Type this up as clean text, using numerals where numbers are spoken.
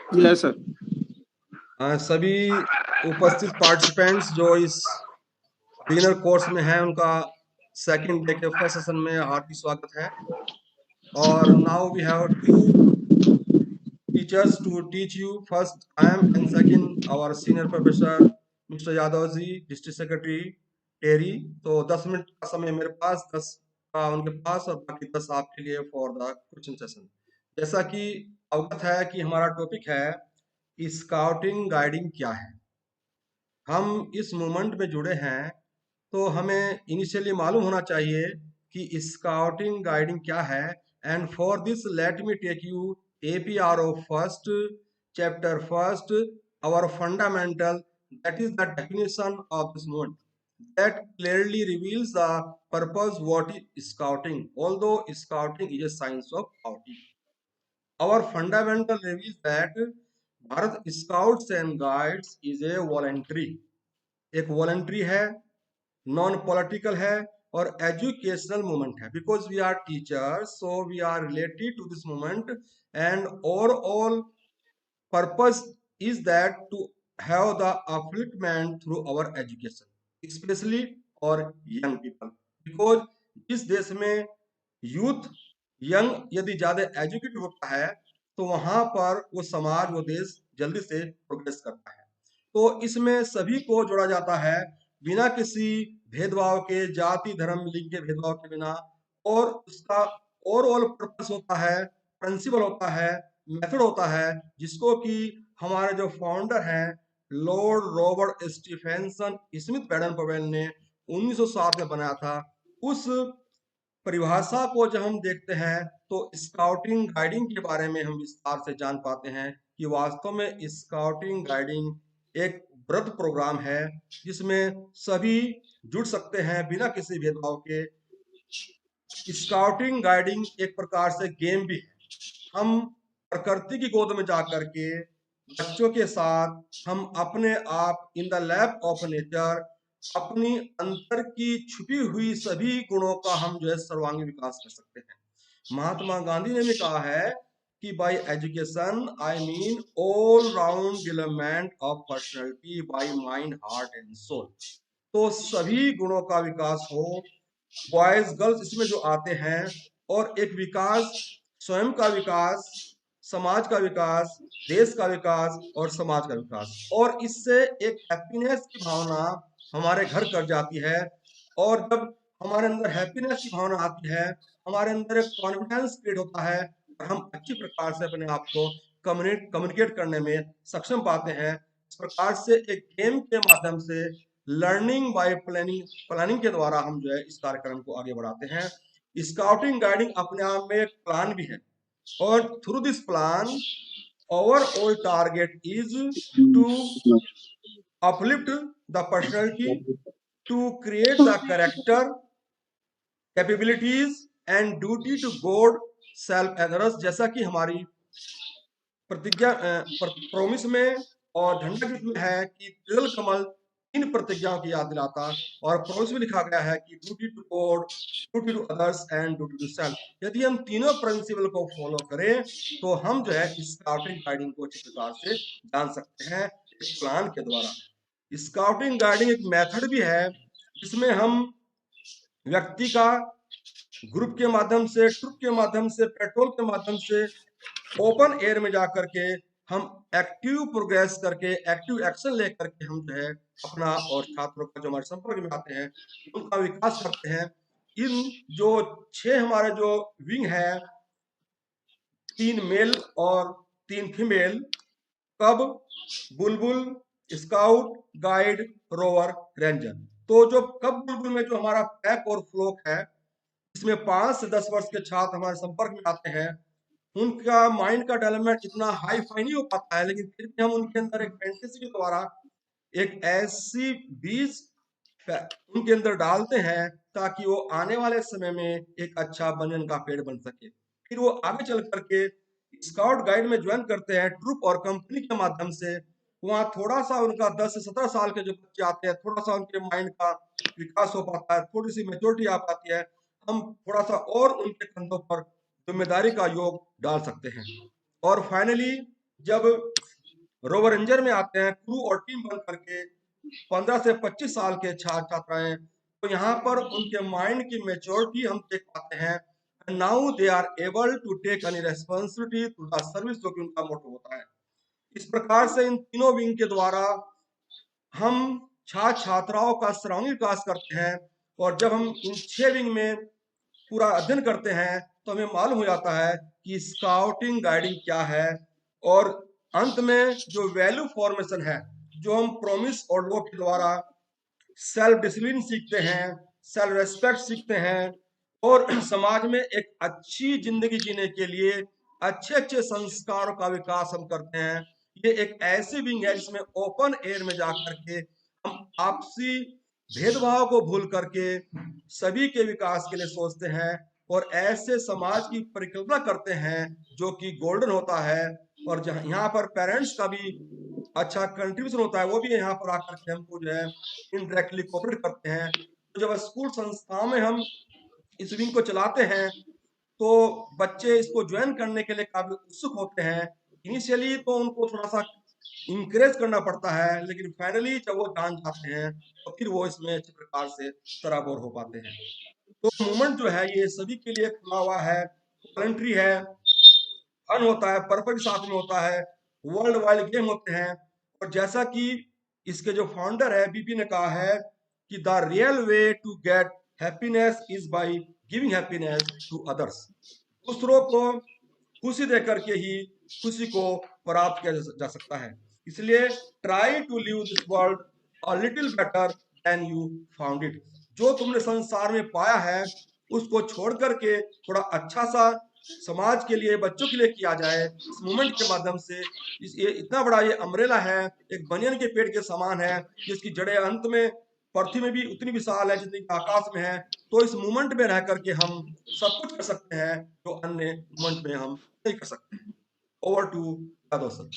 Yes sir. सभी उपस्थित participants जो इस बिगिनर कोर्स में हैं उनका सेकंड डे के फर्स्ट सेशन में हार्दिक स्वागत है। और now we have two teachers to teach you. First I am and second our senior professor mister Yadav ji, district secretary Terry. तो 10 मिनट का समय मेरे पास, 10 का उनके पास, और बाकी 10 आपके लिए फॉर द क्वेश्चन सेशन। जैसा कि अवगत है कि हमारा टॉपिक है स्काउटिंग गाइडिंग क्या है। हम इस मूवमेंट में जुड़े हैं तो हमें इनिशियली मालूम होना चाहिए कि स्काउटिंग गाइडिंग क्या है। And for this let me take you APRO first chapter first, our fundamental, that is the definition of this movement that clearly reveals the purpose what is scouting, although scouting is a science of scouting. Our fundamental reveals that Bharat Scouts and Guides is a voluntary, एक voluntary है, non political है और educational movement है। Because we are teachers so we are related to this movement and overall purpose is that to have the upliftment through our education, specially our young people. Because जिस देश में youth young यदि ज्यादा educated होता है तो वहां पर वो समाज, वो देश जल्दी से प्रोग्रेस करता है। तो इसमें सभी को जोड़ा जाता है बिना किसी भेदभाव के, जाति धर्म लिंग के भेदभाव के बिना। और उसका ओवरऑल पर्पस होता है, प्रिंसिपल होता है, मेथड होता है, जिसको कि हमारे जो फाउंडर हैं Lord Robert Stephenson Smith Baden Pavel ने 1907 में बनाया था। उस परिभाषा को जब हम देखते हैं तो स्काउटिंग गाइडिंग के बारे में हम विस्तार से जान पाते हैं कि वास्तव में स्काउटिंग गाइडिंग एक ब्रत प्रोग्राम है जिसमें सभी जुड़ सकते हैं बिना किसी भेदभाव के। स्काउटिंग गाइडिंग एक प्रकार से गेम भी है। हम प्रकृति की गोद में जाकर के बच्चों के साथ हम अपने आप in the lab of nature अपनी अंतर की छुपी हुई सभी गुणों का हम जो है सर्वांगीण विकास कर सकते हैं। महात्मा गांधी ने भी कहा है कि by education I mean all round development of personality by mind heart and soul. तो सभी गुणों का विकास हो, बॉयज गर्ल्स इसमें जो आते हैं, और एक विकास, स्वयं का विकास, समाज का विकास, देश का विकास और समाज का विकास। और इससे एक हैप्पीनेस की भावना हमारे घर कर जाती है। और जब हमारे अंदर हैप्पीनेस की भावना आती है, हमारे अंदर एक कॉन्फिडेंस क्रिएट होता है और हम अच्छी प्रकार से अपने आप को कम्युनिकेट करने में सक्षम पाते हैं। इस प्रकार से एक गेम के माध्यम से, लर्निंग बाय प्लानिंग, प्लानिंग के द्वारा हम जो है इस कार्यक्रम को आगे बढ़ाते हैं। स्काउटिंग गाइडिंग अपने आप में एक प्लान भी है, और through this plan overall target is to uplift the personality, to create the character, capabilities and duty to God, self and others। जैसा कि हमारी प्रतिज्ञा प्रोमिस में और झंडा गीत में है कि तिल कमल 3 प्रतिज्ञाओं की याद दिलाता, और प्रोमिस में लिखा गया है कि duty to God, duty to others and duty to self. यदि हम तीनों प्रिंसिपल को फॉलो करें तो हम जो है स्काउटिंग गाइडिंग को अच्छी प्रकार से जान सकते हैं एक प्लान के द्वारा। स्काउटिंग गाइडिंग एक मेथड भी है जिसमें हम व्यक्ति का ग्रुप के माध्यम से, ट्रुप के माध्यम से, पेट्रोल के माध्यम से ओपन एयर में जाकर के हम एक्टिव प्रोग्रेस करके, एक्टिव एक्शन लेकर के हम जो है अपना और छात्रों का जो हमारे संपर्क में आते हैं उनका विकास करते हैं। इन जो 6 हमारे जो विंग है, 3 मेल और 3 फीमेल, कब, बुलबुल, स्काउट, गाइड, रोवर, रेंजर। तो जो कब बुलबुल में जो हमारा पैक और फ्लोक है, इसमें 5 से 10 वर्ष के छात्र हमारे संपर्क में आते हैं। उनका माइंड का डेवलपमेंट इतना हाई फाई नहीं हो पाता है, लेकिन फिर भी हम उनके अंदर एक फैंटेसी के द्वारा एक ऐसी बीज उनके अंदर डालते हैं ताकि वो आने वाले समय में एक अच्छा बनियन का पेड़ बन सके। फिर वो आगे चल करके स्काउट गाइड में ज्वाइन करते हैं ट्रुप और कंपनी के माध्यम से। वहाँ थोड़ा सा उनका 10 से 17 साल के जो बच्चे आते हैं, थोड़ा सा उनके माइंड का विकास हो पाता है, थोड़ी सी मेच्योरिटी आ पाती है। हम थोड़ा सा और उनके कंधों पर जिम्मेदारी का योग डाल सकते हैं। और फाइनली जब रोवर रेंजर में आते हैं क्रू और टीम बन करके 15 से 25 साल के छात्र छात्राएं। तो यहाँ पर उनके माइंड की मेच्योरिटी हम देख पाते हैं। Now they are able to take any responsibility to the service, जो कि उनका मोटो होता है। इस प्रकार से इन तीनों विंग के द्वारा हम छात्र छात्राओं का सर्वांगीण विकास करते हैं। और जब हम इन 6 विंग में पूरा अध्ययन करते हैं तो हमें मालूम हो जाता है कि स्काउटिंग गाइडिंग क्या है। और अंत में जो वैल्यू फॉर्मेशन है, जो हम प्रॉमिस और लॉ के द्वारा सेल्फ डिसिप्लिन सीखते हैं, सेल्फ रेस्पेक्ट सीखते हैं, और समाज में एक अच्छी जिंदगी जीने के लिए अच्छे अच्छे संस्कारों का विकास हम करते हैं। ये एक ऐसी विंग है जिसमें ओपन एयर में जाकर के हम आपसी भेदभाव को भूल करके सभी के विकास के लिए सोचते हैं और ऐसे समाज की परिकल्पना करते हैं जो कि गोल्डन होता है। और जहाँ यहाँ पर पेरेंट्स का भी अच्छा कंट्रीब्यूशन होता है, वो भी यहाँ पर आकर के हमको जो है इनडायरेक्टली कोऑपरेट करते हैं। तो जब स्कूल संस्थाओं में हम इस विंग को चलाते हैं तो बच्चे इसको ज्वाइन करने के लिए काफी उत्सुक होते हैं। इनिशियली तो उनको थोड़ा सा इंकरेज करना पड़ता है, लेकिन फाइनली जब वो जान जाते हैं तो फिर वो इसमें अच्छे प्रकार से सराबोर हो पाते हैं। तो मूवमेंट जो है ये सभी के लिए खुला हुआ है, वॉलंटरी है, फन होता है, पर्पस साथ में होता है, वर्ल्ड वाइड गेम होते हैं। और जैसा कि इसके जो फाउंडर है बीपी ने कहा है कि the real way to get happiness is by giving happiness to others. दूसरों को खुशी देकर के ही खुशी को प्राप्त किया जा सकता है। इसलिए try to live this world a little better than you found it. जो तुमने संसार में पाया है उसको छोड़ करके थोड़ा अच्छा सा समाज के लिए, बच्चों के लिए किया जाए इस मूवमेंट के माध्यम से। ये इतना बड़ा ये अम्ब्रेला है, एक बनियन के पेड़ के समान है, जिसकी जड़ें अंत में पृथ्वी में भी उतनी विशाल है जितनी आकाश में है। तो इस मूवमेंट में रह करके हम सब कुछ कर सकते हैं जो अन्य मूवमेंट में हम नहीं कर सकते। Over to Yadav sir.